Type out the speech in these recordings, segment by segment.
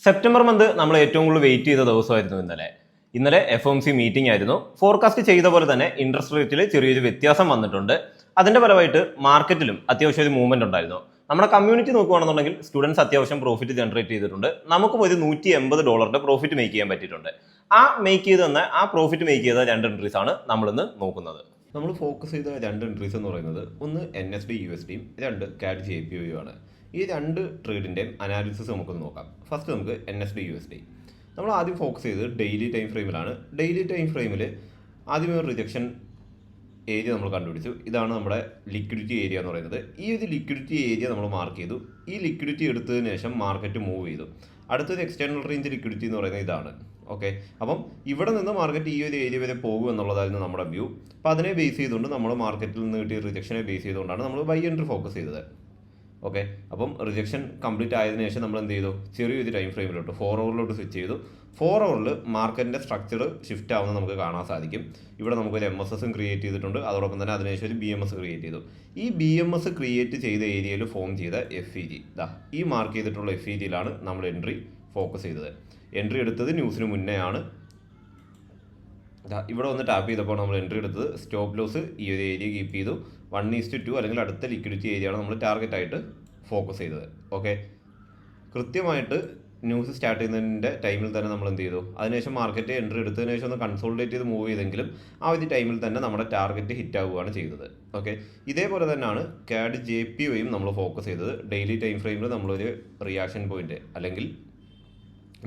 September month നമ്മൾ ഏറ്റവും കൂടുതൽ വെയിറ്റ് ചെയ്ത ദിവസമായിരുന്നു ഇന്നലെ FOMC മീറ്റിംഗ് ആയിരുന്നു. ഫോർകാസ്റ്റ് ചെയ്ത പോലെ തന്നെ ഇൻട്രസ്റ്റ് റേറ്റിൽ ചെറിയൊരു വ്യത്യാസം വന്നിട്ടുണ്ട്. അതിന്റെ ഫലമായിട്ട് മാർക്കറ്റിലും അത്യാവശ്യം ഒരു മൂവ്മെന്റ് ഉണ്ടായിരുന്നു. നമ്മുടെ കമ്മ്യൂണിറ്റി നോക്കുകയാണെന്നുണ്ടെങ്കിൽ സ്റ്റുഡൻസ് അത്യാവശ്യം പ്രോഫിറ്റ് ജനറേറ്റ് ചെയ്തിട്ടുണ്ട്. നമുക്കും ഒരു $180 പ്രോഫിറ്റ് മേക്ക് ചെയ്യാൻ പറ്റിയിട്ടുണ്ട്. ആ പ്രോഫിറ്റ് മേക്ക് ചെയ്ത രണ്ട് എൻട്രീസ് ആണ് നമ്മളിന്ന് നോക്കുന്നത്. നമ്മൾ ഫോക്കസ് ചെയ്ത രണ്ട് എൻട്രീസ് എന്ന് പറയുന്നത് ഒന്ന് NSD USDയും രണ്ട് CAD JPY ആണ്. ഈ രണ്ട് ട്രേഡിൻ്റെയും അനാലിസിസ് നമുക്കൊന്ന് നോക്കാം. ഫസ്റ്റ് നമുക്ക് NSD USD. നമ്മൾ ആദ്യം ഫോക്കസ് ചെയ്തത് ഡെയിലി ടൈം ഫ്രെയിമിലാണ്. ഡെയിലി ടൈം ഫ്രെയിമിൽ ആദ്യമേ ഒരു റിജക്ഷൻ ഏരിയ നമ്മൾ കണ്ടുപിടിച്ചു. ഇതാണ് നമ്മുടെ ലിക്വിഡിറ്റി ഏരിയ എന്ന് പറയുന്നത്. ഈ ഒരു ലിക്വിഡിറ്റി ഏരിയ നമ്മൾ മാർക്ക് ചെയ്തു. ഈ ലിക്വിഡിറ്റി എടുത്തതിന് ശേഷം മാർക്കറ്റ് മൂവ് ചെയ്തു. അടുത്തൊരു എക്സ്റ്റേണൽ റേഞ്ച് ലിക്വിഡിറ്റി എന്ന് പറയുന്നത് ഇതാണ്. ഓക്കെ, അപ്പം ഇവിടെ നിന്ന് മാർക്കറ്റ് ഈ ഒരു ഏരിയ വരെ പോകും എന്നുള്ളതായിരുന്നു നമ്മുടെ വ്യൂ. അപ്പോൾ അതിനെ ബേസ് ചെയ്തുകൊണ്ട് നമ്മൾ മാർക്കറ്റിൽ നിന്ന് കിട്ടിയ റിജക്ഷനെ ബേസ് ചെയ്തുകൊണ്ടാണ് നമ്മൾ ബൈ എൻട്രി ഫോക്കസ് ചെയ്തത്. ഓക്കെ, അപ്പം റിജക്ഷൻ കംപ്ലീറ്റ് ആയതിനു ശേഷം നമ്മൾ എന്ത് ചെയ്തു, ചെറിയൊരു ടൈം ഫ്രെയിമിലോട്ട് 4 hourലോട്ട് സ്വിച്ച് ചെയ്തു. 4 hourൽ മാർക്കറ്റിൻ്റെ സ്ട്രക്ചർ ഷിഫ്റ്റ് ആവുന്നത് നമുക്ക് കാണാൻ സാധിക്കും. ഇവിടെ നമുക്കൊരു MSSും ക്രിയേറ്റ് ചെയ്തിട്ടുണ്ട്. അതോടൊപ്പം തന്നെ അതിനുശേഷം ഒരു BMS ക്രിയേറ്റ് ചെയ്തു. ഈ BMS ക്രിയേറ്റ് ചെയ്ത ഏരിയയിൽ ഫോം ചെയ്ത FEG, ഈ മാർക്ക് ചെയ്തിട്ടുള്ള FEGയിലാണ് നമ്മൾ എൻട്രി ഫോക്കസ് ചെയ്തത്. എൻട്രി എടുത്തത് ന്യൂസിന് മുന്നേ ആണ്. ഇവിടെ വന്ന് ടാപ്പ് ചെയ്തപ്പോൾ നമ്മൾ എൻട്രി എടുത്തത്. സ്റ്റോപ്പ് ലോസ് ഈ ഒരു ഏരിയ കീപ്പ് ചെയ്തു. 1:2 അല്ലെങ്കിൽ അടുത്ത ലിക്വിഡിറ്റി ഏരിയയാണ് നമ്മൾ ടാർഗറ്റ് ആയിട്ട് ഫോക്കസ് ചെയ്തത്. ഓക്കെ, കൃത്യമായിട്ട് ന്യൂസ് സ്റ്റാർട്ട് ചെയ്യുന്നതിൻ്റെ ടൈമിൽ തന്നെ നമ്മൾ എന്ത് ചെയ്തു, അതിനുശേഷം മാർക്കറ്റ് എൻട്രി എടുത്തതിന് ശേഷം ഒന്ന് കൺസോൾട്ടേറ്റ് ചെയ്ത് മൂവ് ചെയ്തെങ്കിലും ആ ഒരു ടൈമിൽ തന്നെ നമ്മുടെ ടാർഗറ്റ് ഹിറ്റ് ആവുകയാണ് ചെയ്തത്. ഓക്കെ, ഇതേപോലെ തന്നെയാണ് CAD JPYയും നമ്മൾ ഫോക്കസ് ചെയ്തത്. ഡെയിലി ടൈം ഫ്രെയിമിൽ നമ്മളൊരു റിയാക്ഷൻ പോയിന്റ് അല്ലെങ്കിൽ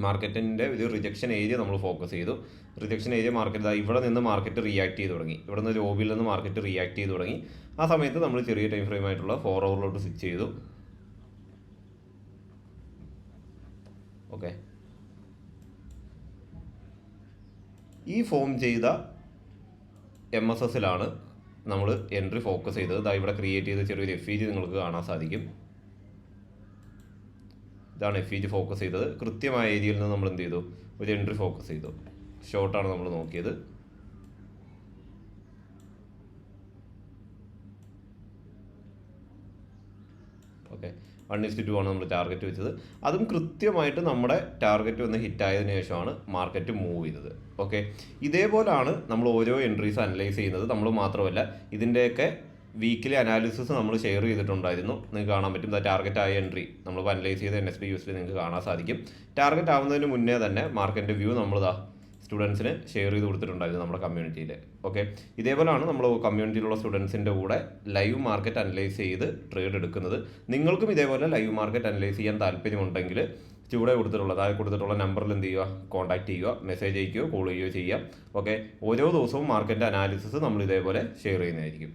മാർക്കറ്റിൻ്റെ ഒരു റിജക്ഷൻ ഏരിയ നമ്മൾ ഫോക്കസ് ചെയ്തു. റിജക്ഷൻ ഏരിയ മാർക്കറ്റ് ഇവിടെ നിന്ന് മാർക്കറ്റ് റിയാക്ട് ചെയ്ത് തുടങ്ങി. ഇവിടെ നിന്ന് ലോബിയിൽ നിന്ന് മാർക്കറ്റ് റിയാക്ട് ചെയ്ത് തുടങ്ങി. ആ സമയത്ത് നമ്മൾ ചെറിയ ടൈം ഫ്രെയിം ആയിട്ടുള്ള 4 hourലോട്ട് സ്വിച്ച് ചെയ്തു. ഓക്കെ, ഈ ഫോം ചെയ്ത MSSലാണ് നമ്മൾ എൻട്രി ഫോക്കസ് ചെയ്തത്. ഇവിടെ ക്രിയേറ്റ് ചെയ്ത ചെറിയൊരു FEG നിങ്ങൾക്ക് കാണാൻ സാധിക്കും. ഇതാണ് FEG ഫോക്കസ് ചെയ്തത്. കൃത്യമായ ഏരിയയിൽ നിന്ന് നമ്മൾ എന്ത് ചെയ്തു, ഒരു എൻട്രി ഫോക്കസ് ചെയ്തു. ഷോർട്ടാണ് നമ്മൾ നോക്കിയത്. ഓക്കെ, 1:2 ആണ് നമ്മൾ ടാർഗറ്റ് വെച്ചത്. അതും കൃത്യമായിട്ട് നമ്മുടെ ടാർഗറ്റ് വന്ന് ഹിറ്റ് ആയതിനു ശേഷമാണ് മാർക്കറ്റ് മൂവ് ചെയ്തത്. ഓക്കെ, ഇതേപോലാണ് നമ്മൾ ഓരോ എൻട്രീസ് അനലൈസ് ചെയ്യുന്നത്. നമ്മൾ മാത്രമല്ല, ഇതിൻ്റെയൊക്കെ വീക്കിലി അനാലിസിസ് നമ്മൾ ഷെയർ ചെയ്തിട്ടുണ്ടായിരുന്നു. നിങ്ങൾക്ക് കാണാൻ പറ്റും. ടാർഗറ്റ് ആയ എൻട്രി നമ്മൾ അനലൈസ് ചെയ്ത NSD USD നിങ്ങൾക്ക് കാണാൻ സാധിക്കും. ടാർഗറ്റ് ആവുന്നതിന് മുന്നേ തന്നെ മാർക്കറ്റിൻ്റെ വ്യൂ നമ്മൾ സ്റ്റുഡൻസിന് ഷെയർ ചെയ്ത് കൊടുത്തിട്ടുണ്ടായിരുന്നു നമ്മുടെ കമ്മ്യൂണിറ്റിയിൽ. ഓക്കെ, ഇതേപോലെയാണ് നമ്മൾ കമ്മ്യൂണിറ്റിയിലുള്ള സ്റ്റുഡൻസിൻ്റെ കൂടെ ലൈവ് മാർക്കറ്റ് അനലൈസ് ചെയ്ത് ട്രേഡ് എടുക്കുന്നത്. നിങ്ങൾക്കും ഇതേപോലെ ലൈവ് മാർക്കറ്റ് അനലൈസ് ചെയ്യാൻ താല്പര്യമുണ്ടെങ്കിൽ ചൂടെ കൊടുത്തിട്ടുള്ള നമ്പറിൽ എന്ത് ചെയ്യുക, കോൺടാക്ട് ചെയ്യുക, മെസ്സേജ് അയക്കുകയോ കോൾ ചെയ്യുകയോ ചെയ്യാം. ഓക്കെ, ഓരോ ദിവസവും മാർക്കറ്റ് അനാലിസിസ് നമ്മൾ ഇതേപോലെ ഷെയർ ചെയ്യുന്നതായിരിക്കും.